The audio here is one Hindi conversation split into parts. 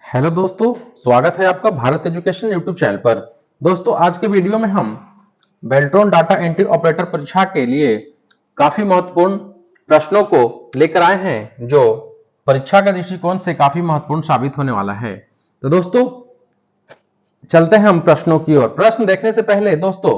हेलो दोस्तों, स्वागत है आपका भारत एजुकेशन यूट्यूब चैनल पर। दोस्तों, आज के वीडियो में हम बेल्ट्रॉन डाटा एंट्री ऑपरेटर परीक्षा के लिए काफी महत्वपूर्ण प्रश्नों को लेकर आए हैं जो परीक्षा के दृष्टिकोण से काफी महत्वपूर्ण साबित होने वाला है। तो दोस्तों, चलते हैं हम प्रश्नों की ओर। प्रश्न देखने से पहले दोस्तों,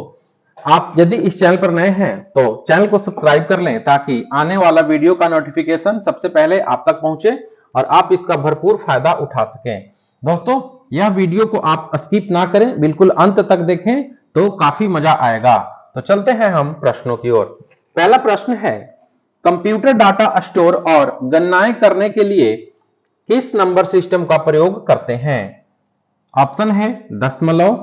आप यदि इस चैनल पर नए हैं तो चैनल को सब्सक्राइब कर लें ताकि आने वाला वीडियो का नोटिफिकेशन सबसे पहले आप तक पहुंचे और आप इसका भरपूर फायदा उठा सकें। दोस्तों, यह वीडियो को आप स्किप ना करें, बिल्कुल अंत तक देखें तो काफी मजा आएगा। तो चलते हैं हम प्रश्नों की ओर। पहला प्रश्न है, कंप्यूटर डाटा स्टोर और गणनाएं करने के लिए किस नंबर सिस्टम का प्रयोग करते हैं? ऑप्शन है दशमलव,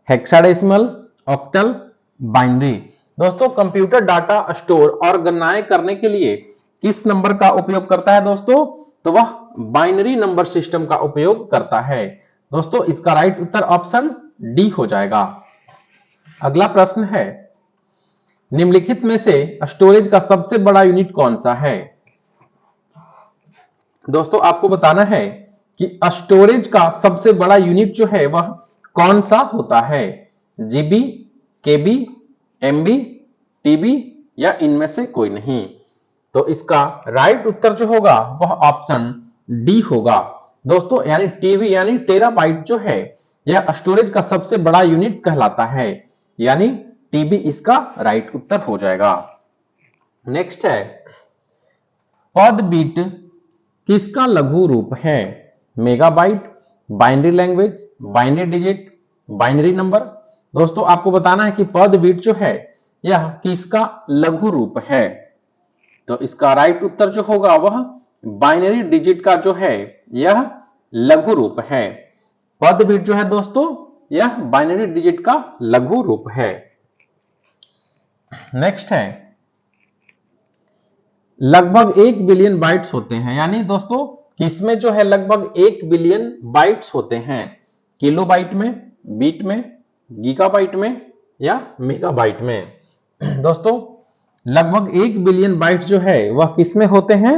हेक्साडेसिमल, ऑक्टल, बाइनरी। दोस्तों, कंप्यूटर डाटा स्टोर और गणनाएं करने के लिए किस नंबर का उपयोग करता है दोस्तों? तो वह बाइनरी नंबर सिस्टम का उपयोग करता है। दोस्तों, इसका राइट उत्तर ऑप्शन डी हो जाएगा। अगला प्रश्न है, निम्नलिखित में से स्टोरेज का सबसे बड़ा यूनिट कौन सा है? दोस्तों, आपको बताना है कि स्टोरेज का सबसे बड़ा यूनिट जो है वह कौन सा होता है? जीबी, केबी, एमबी, टीबी या इनमें से कोई नहीं। तो इसका राइट उत्तर जो होगा वह ऑप्शन डी होगा। दोस्तों, यानी टीबी यानी टेराबाइट जो है यह स्टोरेज का सबसे बड़ा यूनिट कहलाता है, यानी टीबी इसका राइट उत्तर हो जाएगा। नेक्स्ट है, पद बीट किसका लघु रूप है? Megabyte, binary language, binary digit, binary number. दोस्तों, आपको बताना है कि पद बीट जो है यह किसका लघु रूप है। तो इसका राइट उत्तर जो होगा वह बाइनरी डिजिट का जो है यह लघु रूप है। पद बीट जो है दोस्तों यह बाइनरी डिजिट का लघु रूप है। नेक्स्ट है, लगभग 1 बिलियन बाइट्स होते हैं, यानी दोस्तों किसमें जो है लगभग 1 बिलियन बाइट्स होते हैं? किलोबाइट में, बीट में, गीगाबाइट में या मेगाबाइट में? दोस्तों, लगभग 1 बिलियन बाइट्स जो है वह किसमें होते हैं?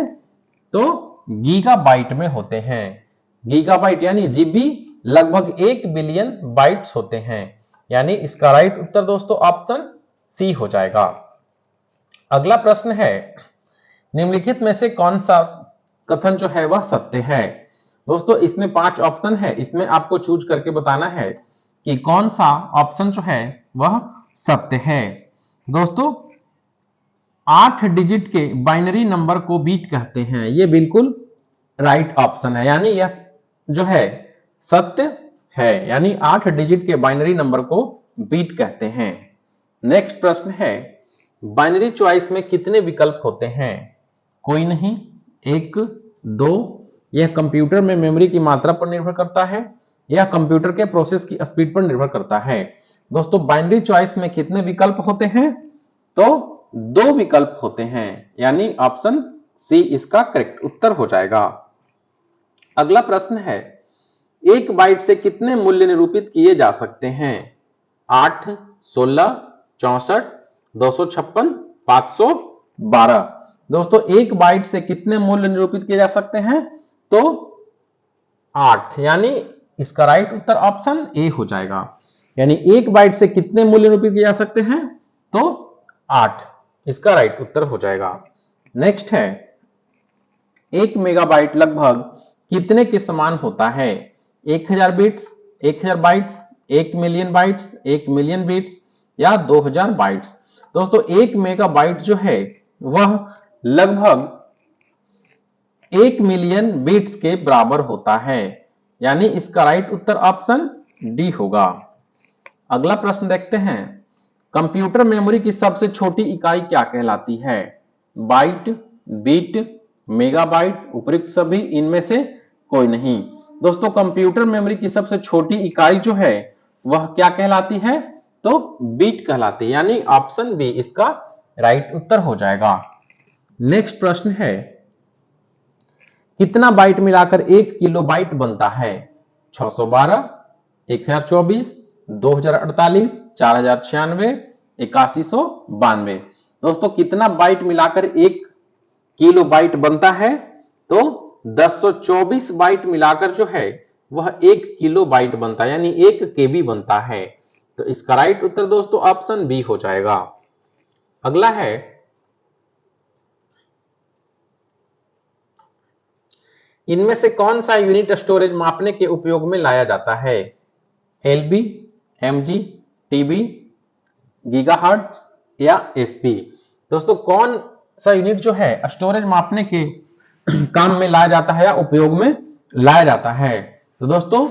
तो गीगाबाइट में होते हैं। गीगाबाइट यानी जीबी लगभग 1 बिलियन बाइट्स होते हैं, यानी इसका राइट उत्तर दोस्तों ऑप्शन सी हो जाएगा। अगला प्रश्न है, निम्नलिखित में से कौन सा कथन जो है वह सत्य है? दोस्तों, इसमें 5 ऑप्शन है, इसमें आपको चूज करके बताना है कि कौन सा ऑप्शन जो है वह सत्य है। दोस्तों, 8 डिजिट के बाइनरी नंबर को बीट कहते हैं, यह बिल्कुल राइट ऑप्शन है, यानी यह जो है सत्य है, यानी 8 डिजिट के बाइनरी नंबर को बीट कहते हैं। नेक्स्ट प्रश्न है, बाइनरी चॉइस में कितने विकल्प होते हैं? कोई नहीं, 1, 2। यह कंप्यूटर में मेमोरी की मात्रा पर निर्भर करता है, यह कंप्यूटर के प्रोसेस की स्पीड पर निर्भर करता है। दोस्तों, बाइनरी चॉइस में कितने विकल्प होते हैं? तो 2 विकल्प होते हैं, यानी ऑप्शन सी इसका करेक्ट उत्तर हो जाएगा। अगला प्रश्न है, 1 बाइट से कितने मूल्य निरूपित किए जा सकते हैं? 8, 16, 64, 256, 512। दोस्तों, 1 बाइट से कितने मूल्य निरूपित किए जा सकते हैं? तो 8, यानी इसका राइट उत्तर ऑप्शन ए हो जाएगा। यानी 1 बाइट से कितने मूल्य निरूपित किए जा सकते हैं? तो 8, इसका राइट उत्तर हो जाएगा। नेक्स्ट है, 1 मेगाबाइट लगभग कितने के समान होता है? 1000 bits, 1000 bytes, 1 million bytes, 1 million bits या 2000 बाइट्स। दोस्तों, 1 मेगाबाइट जो है वह लगभग 1 मिलियन बिट्स के बराबर होता है, यानी इसका राइट उत्तर ऑप्शन डी होगा। अगला प्रश्न देखते हैं, कंप्यूटर मेमोरी की सबसे छोटी इकाई क्या कहलाती है? बाइट, बीट, मेगाबाइट, उपयुक्त सभी, इनमें से कोई नहीं। दोस्तों, कंप्यूटर मेमोरी की सबसे छोटी इकाई जो है वह क्या कहलाती है? तो बीट कहलाती है, यानी ऑप्शन बी इसका राइट उत्तर हो जाएगा। नेक्स्ट प्रश्न है, कितना बाइट मिलाकर 1 किलोबाइट बनता है? 612, 1024, 2048, 4096, 8192। दोस्तों, कितना बाइट मिलाकर 1 किलो बाइट बनता है? तो 1024 बाइट मिलाकर जो है वह 1 किलो बाइट बनता है, यानी 1 केबी बनता है। तो इसका राइट उत्तर दोस्तों ऑप्शन बी हो जाएगा। अगला है, इनमें से कौन सा यूनिट स्टोरेज मापने के उपयोग में लाया जाता है? एलबी, एमजी, टीबी, गीगाहर्ट्ज या एसपी? दोस्तों कौन सा यूनिट जो है स्टोरेज मापने के काम में लाया जाता है या उपयोग में लाया जाता है? तो दोस्तों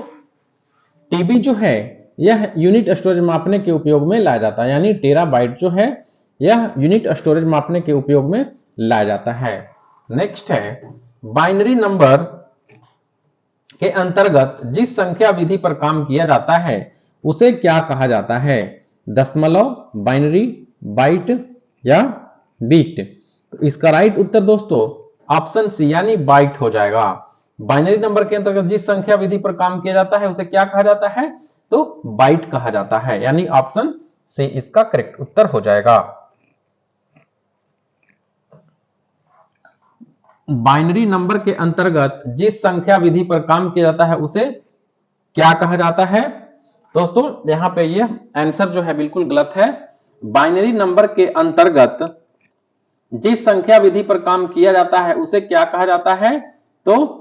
टीबी जो है यह यूनिट स्टोरेज मापने के उपयोग में लाया जाता है, यानी टेराबाइट जो है यह यूनिट स्टोरेज मापने के उपयोग में लाया जाता है। नेक्स्ट है, बाइनरी नंबर के अंतर्गत जिस संख्या विधि पर काम किया जाता है उसे क्या कहा जाता है? दशमलव, बाइनरी, बाइट या बीट? तो इसका राइट उत्तर दोस्तों ऑप्शन सी यानी बाइट हो जाएगा। बाइनरी नंबर के अंतर्गत जिस संख्या विधि पर काम किया जाता है उसे क्या कहा जाता है? तो बाइट कहा जाता है, यानी ऑप्शन सी इसका करेक्ट उत्तर हो जाएगा। बाइनरी नंबर के अंतर्गत जिस संख्या विधि पर काम किया जाता है उसे क्या कहा जाता है? दोस्तों यहां पे ये आंसर जो है बिल्कुल गलत है। बाइनरी नंबर के अंतर्गत जिस संख्या विधि पर काम किया जाता है उसे क्या कहा जाता है? तो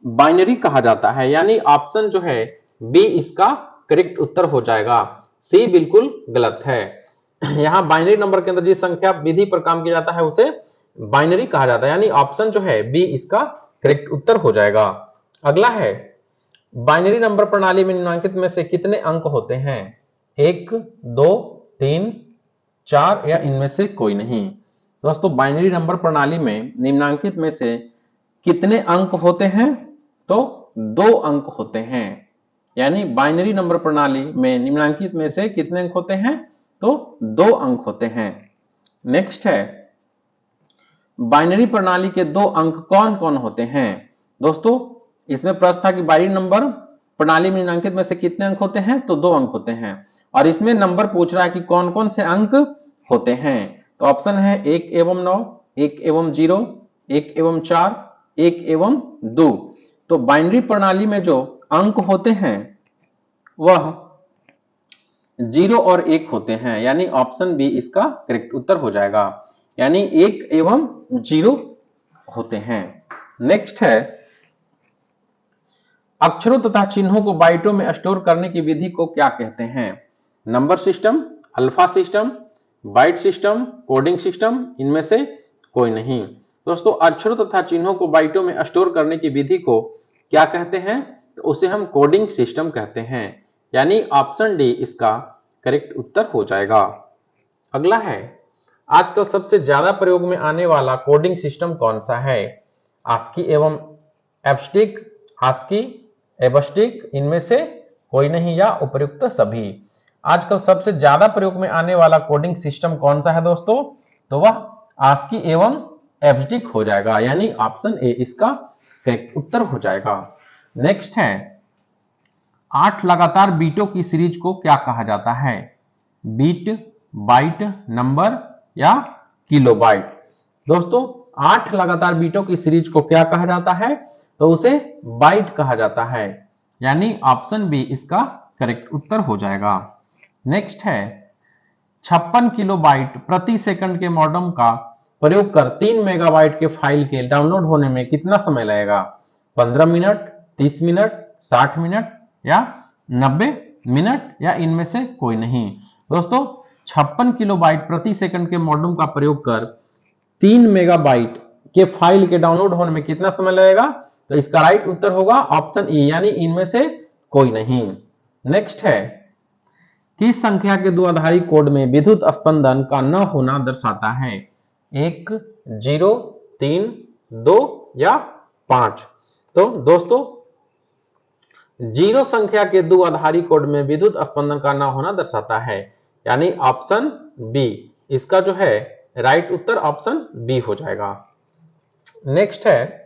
बाइनरी कहा जाता है, यानी ऑप्शन जो है बी इसका करेक्ट उत्तर हो जाएगा। सी बिल्कुल गलत है। यहां बाइनरी नंबर के अंदर जिस संख्या विधि पर काम किया जाता है उसे बाइनरी कहा जाता है, यानी ऑप्शन जो है बी इसका करेक्ट उत्तर हो जाएगा। अगला है, बाइनरी नंबर प्रणाली में निम्नलिखित में से कितने अंक होते हैं? 1, 2, 3, 4 या इनमें से कोई नहीं? दोस्तों बाइनरी नंबर प्रणाली में निम्नलिखित में से कितने अंक होते हैं? तो 2 अंक होते हैं, यानी बाइनरी नंबर प्रणाली में निम्नलिखित में से कितने अंक होते हैं? तो 2 अंक होते हैं। नेक्स्ट है, बाइनरी प्रणाली के 2 अंक कौन कौन होते हैं? दोस्तों इसमें प्रश्न था कि बाइनरी नंबर प्रणाली में निम्नलिखित में से कितने अंक होते हैं? तो 2 अंक होते हैं, और इसमें नंबर पूछ रहा है कि कौन कौन से अंक होते हैं। तो ऑप्शन है 1 एवं 9, 1 एवं 0, 1 एवं 4, 1 एवं 2। तो बाइनरी प्रणाली में जो अंक होते हैं वह 0 और 1 होते हैं, यानी ऑप्शन बी इसका करेक्ट उत्तर हो जाएगा, यानी 1 एवं 0 होते हैं। नेक्स्ट है, अक्षरों तथा चिन्हों को बाइटों में स्टोर करने की विधि को क्या कहते हैं? Number system, alpha system, byte system, coding system, इनमें से कोई नहीं? दोस्तों अक्षरों तथा चिन्हों को बाइटों में स्टोर करने की विधि को क्या कहते हैं? तो उसे हम कोडिंग सिस्टम कहते हैं, यानी ऑप्शन डी इसका करेक्ट उत्तर हो जाएगा। अगला है, आजकल सबसे ज्यादा प्रयोग में आने वाला कोडिंग सिस्टम कौन सा है? आस्की एवं एब्स्टिक, आस्की, एब्स्टिक, इनमें से कोई नहीं या उपर्युक्त सभी? आजकल सबसे ज्यादा प्रयोग में आने वाला कोडिंग सिस्टम कौन सा है दोस्तों? तो वह आस्की एवं एब्स्टिक हो जाएगा, यानी ऑप्शन ए इसका करेक्ट उत्तर हो जाएगा। नेक्स्ट है, 8 लगातार बीटों की सीरीज को क्या कहा जाता है? बीट, बाइट, नंबर या किलोबाइट? दोस्तों 8 लगातार बीटों की सीरीज को क्या कहा जाता है? तो उसे बाइट कहा जाता है, यानी ऑप्शन बी इसका करेक्ट उत्तर हो जाएगा। नेक्स्ट है, 56 किलोबाइट प्रति सेकंड के मॉडेम का प्रयोग कर 3 मेगाबाइट के फाइल के डाउनलोड होने में कितना समय लगेगा? 15 मिनट, 30 मिनट, 60 मिनट या 90 मिनट या इनमें से कोई नहीं? दोस्तों 56 किलोबाइट प्रति सेकंड के मॉडेम का प्रयोग कर 3 मेगाबाइट के फाइल के डाउनलोड होने में कितना समय लगेगा? तो इसका राइट उत्तर होगा ऑप्शन ई, यानी इनमें से कोई नहीं। नेक्स्ट है, किस संख्या के द्विआधारी कोड में विद्युत स्पंदन का न होना दर्शाता है? 1, 0, 3, 2 या 5? तो दोस्तों 0 संख्या के द्विआधारी कोड में विद्युत स्पंदन का न होना दर्शाता है, यानी ऑप्शन बी इसका जो है राइट उत्तर ऑप्शन बी हो जाएगा। नेक्स्ट है,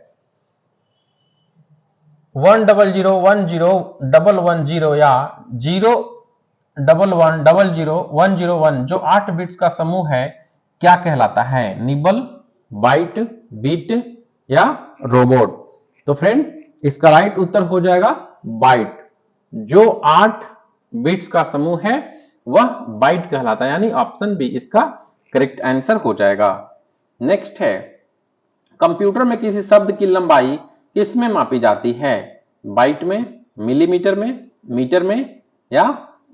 100101110 या 011000101 जो 8 बिट्स का समूह है क्या कहलाता है? निबल, बाइट, बीट या रोबोट? तो फ्रेंड इसका राइट उत्तर हो जाएगा बाइट, जो 8 बिट्स का समूह है वह बाइट कहलाता है, यानी ऑप्शन बी इसका करेक्ट आंसर हो जाएगा। नेक्स्ट है, कंप्यूटर में किसी शब्द की लंबाई किसमें मापी जाती है? बाइट में, मिलीमीटर में, मीटर में या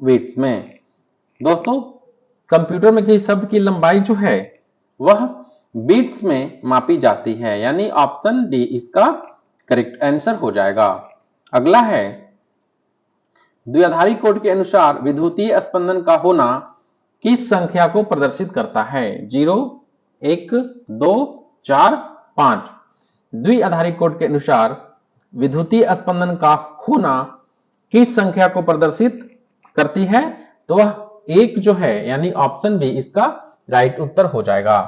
बिट्स में? दोस्तों, कंप्यूटर में किसी शब्द की लंबाई जो है वह बिट्स में मापी जाती है, यानी ऑप्शन डी इसका करेक्ट आंसर हो जाएगा। अगला है, द्विआधारी कोड के अनुसार विद्युतीय स्पंदन का होना किस संख्या को प्रदर्शित करता है? 0, 1, 2, 4, 5। द्विआधारी कोड के अनुसार विद्युतीय स्पंदन का होना किस संख्या को प्रदर्शित करती है? तो वह एक जो है, यानी ऑप्शन बी इसका राइट उत्तर हो जाएगा,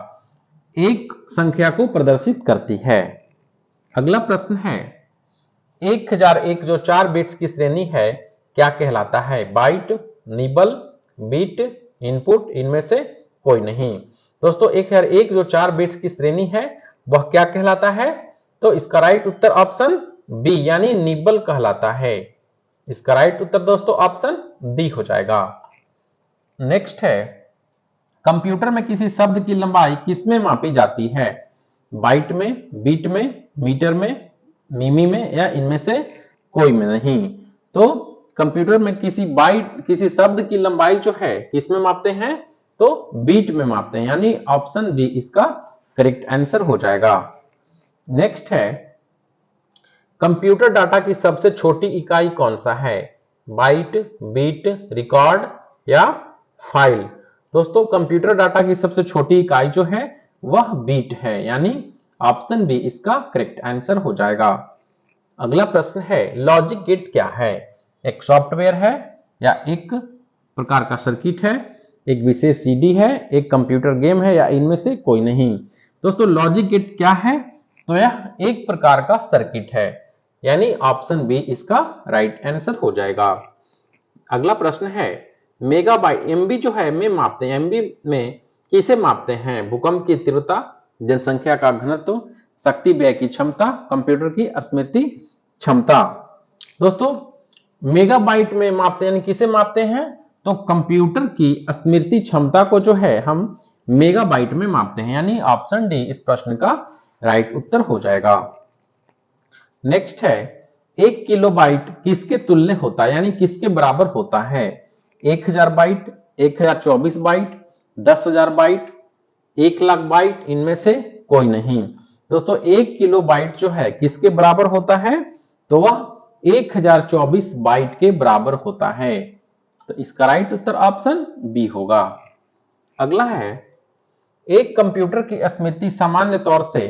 एक संख्या को प्रदर्शित करती है। अगला प्रश्न है, 1001 जो 4 बिट्स की श्रेणी है क्या कहलाता है? बाइट, निबल, बीट, इनपुट, इनमें से कोई नहीं। दोस्तों, 1001 जो 4 बिट्स की श्रेणी है वह क्या कहलाता है? तो इसका राइट उत्तर ऑप्शन बी यानी निबल कहलाता है। इसका राइट उत्तर दोस्तों ऑप्शन डी हो जाएगा। नेक्स्ट है, कंप्यूटर में किसी शब्द की लंबाई किसमें मापी जाती है? बाइट में, बीट में, मीटर में, मिमी में या इनमें से कोई में नहीं। तो कंप्यूटर में किसी शब्द की लंबाई जो है किसमें मापते हैं? तो बीट में मापते हैं, यानी ऑप्शन बी इसका करेक्ट आंसर हो जाएगा। नेक्स्ट है, कंप्यूटर डाटा की सबसे छोटी इकाई कौन सा है? बाइट, बीट, रिकॉर्ड या फाइल? दोस्तों, कंप्यूटर डाटा की सबसे छोटी इकाई जो है वह बीट है, यानी ऑप्शन बी इसका करेक्ट आंसर हो जाएगा। अगला प्रश्न है, लॉजिक गेट क्या है? एक सॉफ्टवेयर है या एक प्रकार का सर्किट है, एक विशेष सीडी है, एक कंप्यूटर गेम है या इनमें से कोई नहीं? दोस्तों, लॉजिक गेट क्या है? तो यह एक प्रकार का सर्किट है, यानी ऑप्शन बी इसका राइट आंसर हो जाएगा। अगला प्रश्न है, मेगाबाइट एमबी जो है में मापते हैं, एमबी में किसे मापते हैं? भूकंप की तीव्रता, जनसंख्या का घनत्व, शक्ति व्यय की क्षमता, कंप्यूटर की स्मृति क्षमता? दोस्तों, मेगाबाइट में मापते हैं, यानी किसे मापते हैं? तो कंप्यूटर की स्मृति क्षमता को जो है हम मेगाबाइट में मापते हैं, यानी ऑप्शन डी इस प्रश्न का राइट उत्तर हो जाएगा। नेक्स्ट है, 1 किलोबाइट किसके तुल्य होता है, यानी किसके बराबर होता है? 1000 बाइट, 1024 बाइट, 10,000 बाइट, 1,00,000 बाइट, इनमें से कोई नहीं। दोस्तों, 1 किलो बाइट जो है किसके बराबर होता है? तो वह 1024 बाइट के बराबर होता है। तो इसका राइट उत्तर ऑप्शन बी होगा। अगला है, एक कंप्यूटर की स्मृति सामान्य तौर से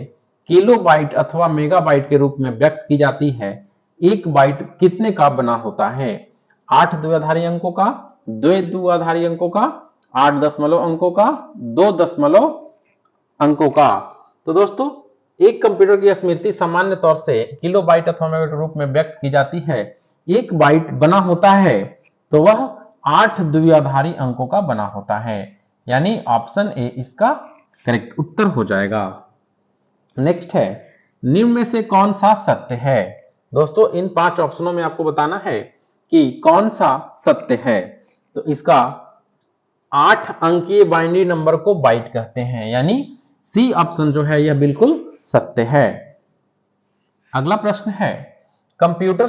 किलोबाइट अथवा मेगाबाइट के रूप में व्यक्त की जाती है। एक बाइट कितने का बना होता है? 8 द्विआधारी अंकों का, 2 द्विआधारी अंकों का, 8 दशमलव अंकों का, 2 दशमलव अंकों का? तो दोस्तों, एक कंप्यूटर की स्मृति सामान्य तौर से किलोबाइट अथवा मेगाबाइट के रूप में व्यक्त की जाती है। एक बाइट बना होता है तो वह 8 द्विआधारी अंकों का बना होता है, यानी ऑप्शन ए इसका करेक्ट उत्तर हो जाएगा। नेक्स्ट है, निम्न में से कौन सा सत्य है? दोस्तों, इन 5 ऑप्शनों में आपको बताना है कि कौन सा सत्य है। तो इसका 8 अंकीय बाइनरी नंबर को बाइट कहते हैं, यानी सी ऑप्शन जो है यह बिल्कुल सत्य है। अगला प्रश्न है, कंप्यूटर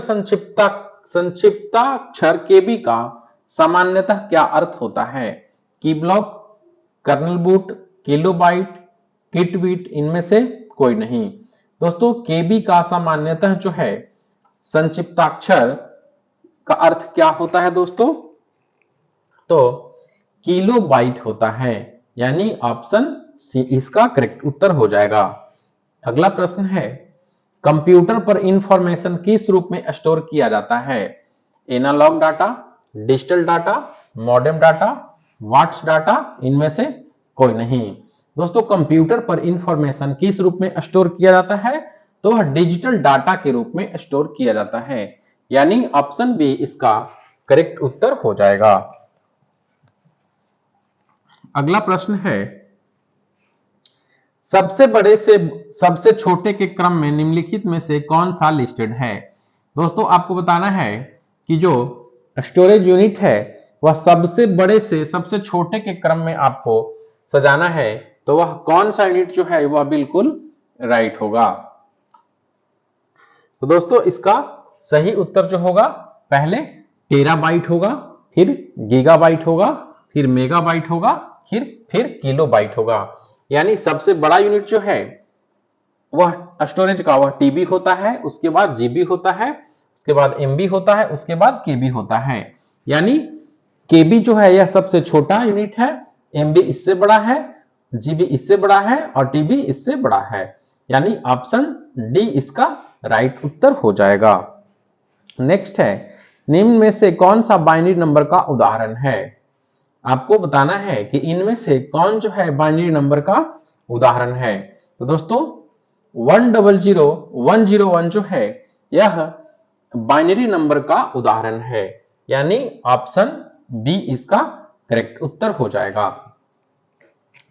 संक्षिप्ताक्षर केबी का सामान्यतः क्या अर्थ होता है? Key block, kernel boot, kilobyte, kit bit, इनमें से कोई नहीं। दोस्तों, केबी का सामान्यतः जो है संक्षिप्ताक्षर का अर्थ क्या होता है दोस्तों? तो किलोबाइट होता है, यानी ऑप्शन सी इसका करेक्ट उत्तर हो जाएगा। अगला प्रश्न है, कंप्यूटर पर इंफॉर्मेशन किस रूप में स्टोर किया जाता है? Analogue data, digital data, modem data, watts data, इनमें से कोई नहीं। दोस्तों, कंप्यूटर पर इंफॉर्मेशन किस रूप में स्टोर किया जाता है? तो वह डिजिटल डाटा के रूप में स्टोर किया जाता है, यानी ऑप्शन बी इसका करेक्ट उत्तर हो जाएगा। अगला प्रश्न है, सबसे बड़े से सबसे छोटे के क्रम में निम्नलिखित में से कौन सा लिस्टेड है? दोस्तों आपको बताना है कि जो स्टोरेज यूनिट है वह सबसे बड़े से सबसे छोटे के क्रम में आपको सजाना है, तो वह कौन सा यूनिट जो है वह बिल्कुल राइट होगा। तो दोस्तों इसका सही उत्तर जो होगा पहले टेराबाइट होगा, फिर गीगाबाइट होगा, फिर मेगाबाइट होगा, फिर किलोबाइट होगा। यानी सबसे बड़ा यूनिट जो है वह स्टोरेज का वह टीबी होता है, उसके बाद जीबी होता है, उसके बाद एमबी होता है, उसके बाद केबी होता है। यानी केबी जो है यह सबसे छोटा यूनिट है, एमबी इससे बड़ा है, जीबी इससे बड़ा है और टीबी इससे बड़ा है। यानी ऑप्शन डी इसका राइट उत्तर हो जाएगा। नेक्स्ट है, निम्न में से कौन सा बाइनरी नंबर का उदाहरण है। आपको बताना है कि इनमें से कौन जो है बाइनरी नंबर का उदाहरण है। तो दोस्तों 100101 जो है यह बाइनरी नंबर का उदाहरण है, यानी ऑप्शन बी इसका करेक्ट उत्तर हो जाएगा।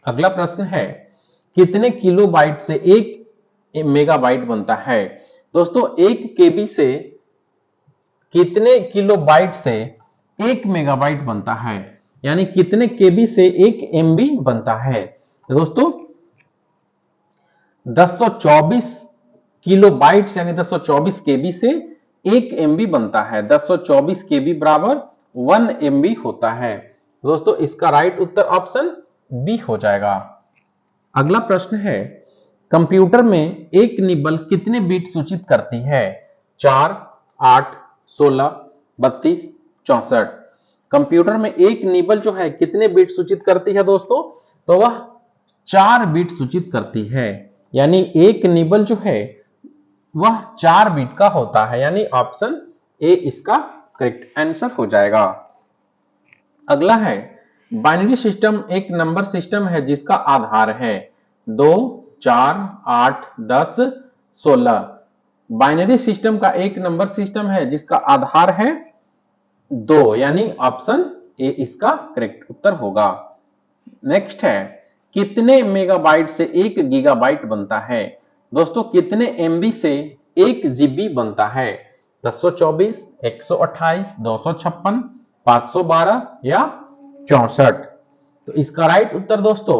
अगला प्रश्न है, कितने किलोबाइट से 1 मेगाबाइट बनता है। दोस्तों 1 केबी से कितने किलोबाइट से 1 मेगाबाइट बनता है, यानी कितने केबी से 1 एमबी बनता है। दोस्तों 1024 किलोबाइट्स यानी 1024 केबी से 1 एमबी बनता है। 1024 केबी बराबर 1 एमबी होता है। दोस्तों इसका राइट उत्तर ऑप्शन बी हो जाएगा। अगला प्रश्न है, कंप्यूटर में एक निबल कितने बिट सूचित करती है। 4, 8, 16, 32, 64। कंप्यूटर में एक निबल जो है कितने बिट सूचित करती है दोस्तों, तो वह 4 बिट सूचित करती है। यानी एक निबल जो है वह 4 बिट का होता है, यानी ऑप्शन ए इसका करेक्ट आंसर हो जाएगा। अगला है, बाइनरी सिस्टम एक नंबर सिस्टम है जिसका आधार है 2, 4, 8, 10, 16। बाइनरी सिस्टम का एक नंबर सिस्टम है जिसका आधार है 2, यानी ऑप्शन ए इसका करेक्ट उत्तर होगा। नेक्स्ट है, कितने मेगाबाइट से 1 गीगाबाइट बनता है। दोस्तों कितने एमबी से 1 जीबी बनता है। 1024, 128, 256, 512 या 64। तो इसका राइट उत्तर दोस्तों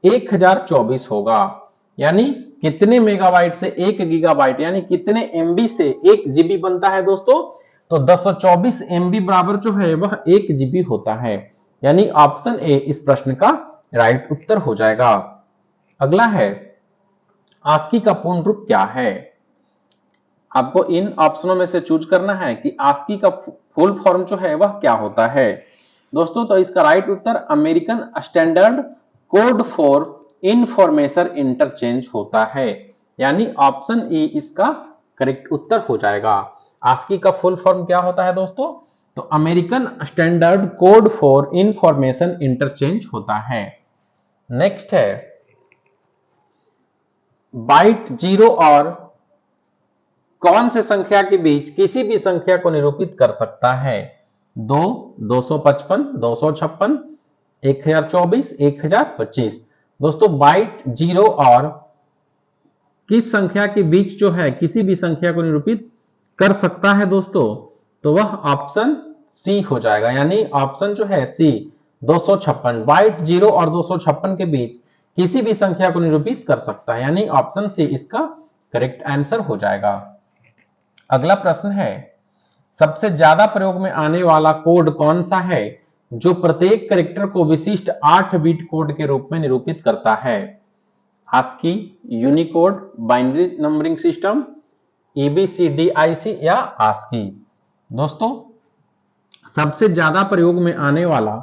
1024 होगा। यानी कितने मेगाबाइट से 1 गीगाबाइट यानी कितने एमबी से 1 जीबी बनता है दोस्तों, तो 1024 एमबी बराबर जो है वह 1 जीबी होता है। यानी ऑप्शन ए इस प्रश्न का राइट उत्तर हो जाएगा। अगला है, आस्की का पूर्ण रूप क्या है। आपको इन ऑप्शनों में से चूज करना है कि आस्की का फुल फॉर्म जो है वह क्या होता है। दोस्तों तो इसका right Uttar American standard code for information interchange होता है। यानी ऑप्शन ई इसका करेक्ट उत्तर हो जाएगा। आस्की का फुल फॉर्म क्या होता है दोस्तों, तो American standard code for information interchange होता है। नेक्स्ट है, बाइट 0 और कौन से संख्या के बीच किसी भी संख्या को निरूपित कर सकता है। 2, 255, 256, 1024, 1025। दोस्तों बाइट 0 और किस संख्या के बीच जो है किसी भी संख्या को निरूपित कर सकता है दोस्तों, तो वह ऑप्शन सी हो जाएगा। यानी ऑप्शन जो है सी 256, बाइट 0 और 256 के बीच किसी भी संख्या को निरूपित कर सकता है, यानी ऑप्शन सी इसका करेक्ट आंसर हो जाएगा। अगला प्रश्न है, सबसे ज्यादा प्रयोग में आने वाला कोड कौन सा है जो प्रत्येक कैरेक्टर को विशिष्ट 8 बिट कोड के रूप में निरूपित करता है। ASCII, Unicode, binary numbering system, EBCDIC या आस्की। दोस्तों सबसे ज्यादा प्रयोग में आने वाला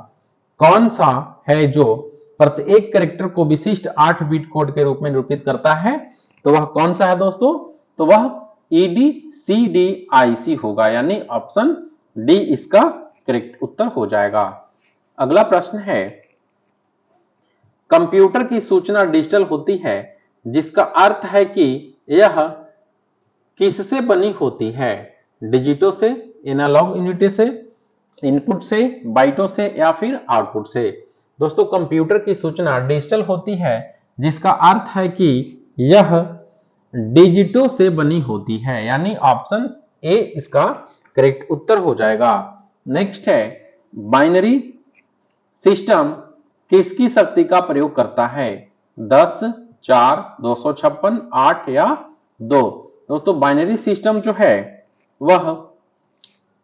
कौन सा है जो प्रत्येक कैरेक्टर को विशिष्ट 8 बिट कोड के रूप में निरूपित करता है, तो वह कौन सा है दोस्तों, तो वह EBCDIC होगा। यानी ऑप्शन डी इसका करेक्ट उत्तर हो जाएगा। अगला प्रश्न है, कंप्यूटर की सूचना डिजिटल होती है जिसका अर्थ है कि यह किससे बनी होती है। डिजिटों से, एनालॉग यूनिट से, इनपुट से, बाइटों से या फिर आउटपुट से। दोस्तों कंप्यूटर की सूचना डिजिटल होती है जिसका अर्थ है कि यह डिजिटों से बनी होती है। यानी ऑप्शन ए इसका करेक्ट उत्तर हो जाएगा। नेक्स्ट है बाइनरी सिस्टम किसकी शक्ति का प्रयोग करता है? 10, 4, 256, 8 या 2। दोस्तों बाइनरी सिस्टम जो है वह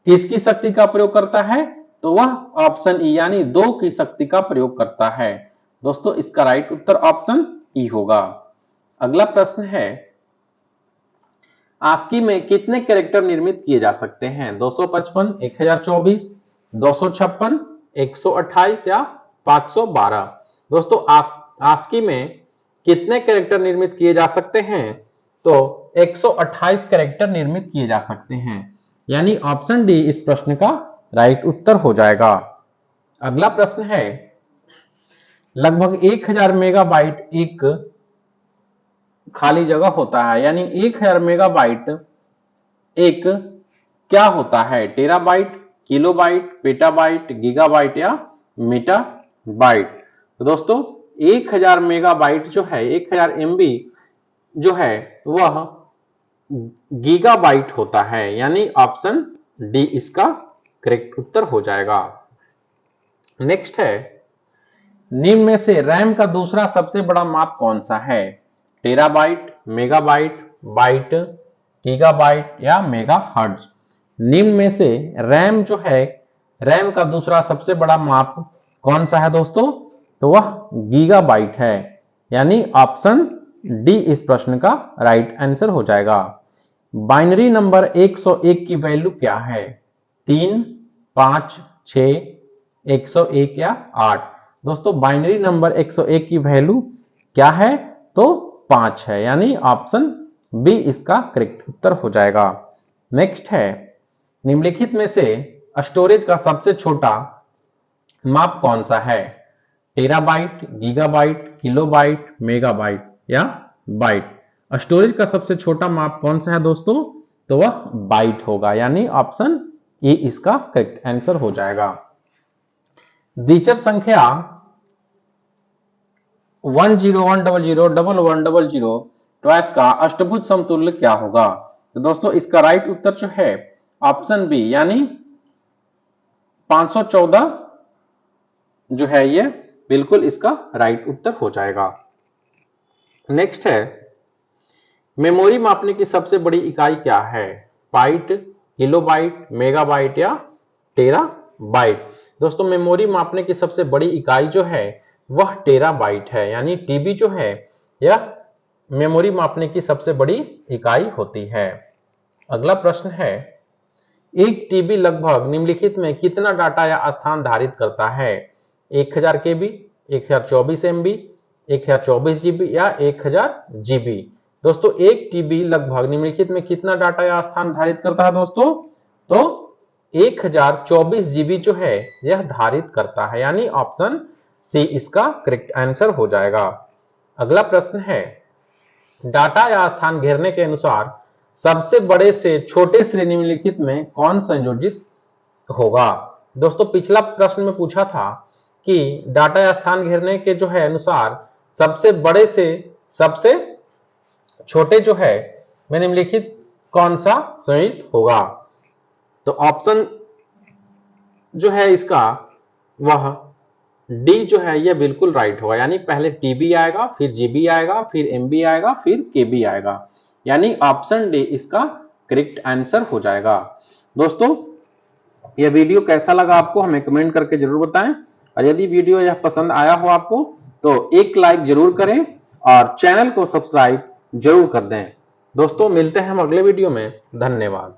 किसकी शक्ति का प्रयोग करता है? तो वह ऑप्शन ई यानी 2 की शक्ति का प्रयोग करता है। दोस्तों इसका राइट उत्तर ऑप्शन ई होगा। अगला प्रश्न है आस्की में कितने कैरेक्टर निर्मित किए जा सकते हैं? 255, 1024, 256, 128 या 512। दोस्तों आस्की में कितने कैरेक्टर निर्मित किए जा सकते हैं? तो 128 कैरेक्टर निर्मित किए जा सकते हैं, यानी ऑप्शन डी इस प्रश्न का राइट उत्तर हो जाएगा। अगला प्रश्न है लगभग 1000 मेगाबाइट एक खाली जगह होता है, यानी 1000 मेगाबाइट एक क्या होता है? टेराबाइट, किलोबाइट, पेटाबाइट, गीगाबाइट या मीटाबाइट। तो दोस्तों 1000 मेगाबाइट जो है 1000 एमबी जो है वह गीगाबाइट होता है, यानी ऑप्शन डी इसका करेक्ट उत्तर हो जाएगा। नेक्स्ट है निम्न में से रैम का दूसरा सबसे बड़ा माप कौन सा है? टेराबाइट, मेगाबाइट, बाइट, गीगाबाइट या मेगाहर्ट्ज। निम्न में से रैम जो है रैम का दूसरा सबसे बड़ा माप कौन सा है दोस्तों? तो वह गीगाबाइट है, यानी ऑप्शन डी इस प्रश्न का राइट आंसर हो जाएगा। बाइनरी नंबर 101 की वैल्यू क्या है? 3, 5, 6, 101 या 8। दोस्तों बाइनरी नंबर 101 की वैल्यू क्या है? तो 5 है, यानी ऑप्शन बी इसका करेक्ट उत्तर हो जाएगा। नेक्स्ट है निम्नलिखित में से स्टोरेज का सबसे छोटा माप कौन सा है? टेराबाइट, गीगाबाइट, किलोबाइट, मेगाबाइट या बाइट। स्टोरेज का सबसे छोटा माप कौन सा है दोस्तों? तो वह बाइट होगा, यानी ऑप्शन ए इसका करेक्ट आंसर हो जाएगा। द्विचर संख्या 101001100 ट्वाइस का अष्टभुज समतुल्य क्या होगा? तो दोस्तों इसका राइट उत्तर जो है ऑप्शन बी यानी 514 जो है ये बिल्कुल इसका राइट उत्तर हो जाएगा। नेक्स्ट है मेमोरी मापने की सबसे बड़ी इकाई क्या है? बाइट, किलोबाइट, मेगाबाइट या टेराबाइट। दोस्तों मेमोरी मापने की सबसे बड़ी इकाई जो है वह टेराबाइट है, यानी टीबी जो है यह मेमोरी मापने की सबसे बड़ी इकाई होती है। अगला प्रश्न है एक टीबी लगभग निम्नलिखित में कितना डाटा या स्थान धारित करता है? 1000 केबी, 1024 एमबी, 1024 जीबी या 1000 जीबी। दोस्तों एक टीबी लगभग निम्नलिखित में कितना डाटा या स्थान धारित करता है दोस्तों? तो 1024 जीबी जो है यह धारित करता है, यानी ऑप्शन सी इसका करेक्ट आंसर हो जाएगा। अगला प्रश्न है डाटा या स्थान घेरने के अनुसार सबसे बड़े से छोटे श्रेणी निम्नलिखित में कौन संयोजित होगा? दोस्तों पिछला प्रश्न में पूछा था कि डाटा या स्थान घेरने के जो है अनुसार सबसे बड़े से सबसे छोटे जो है में निम्नलिखित कौन सा संयोजित होगा? तो ऑप्शन जो है इसका वह डी जो है यह बिल्कुल राइट होगा, यानी पहले टीबी आएगा, फिर जीबी आएगा, फिर एमबी आएगा, फिर केबी आएगा, यानी ऑप्शन डी इसका करेक्ट आंसर हो जाएगा। दोस्तों यह वीडियो कैसा लगा आपको हमें कमेंट करके जरूर बताएं, और यदि वीडियो यह पसंद आया हो आपको तो एक लाइक जरूर करें और चैनल को सब्सक्राइब जरूर कर दें। दोस्तों मिलते हैं हम अगले वीडियो में। धन्यवाद।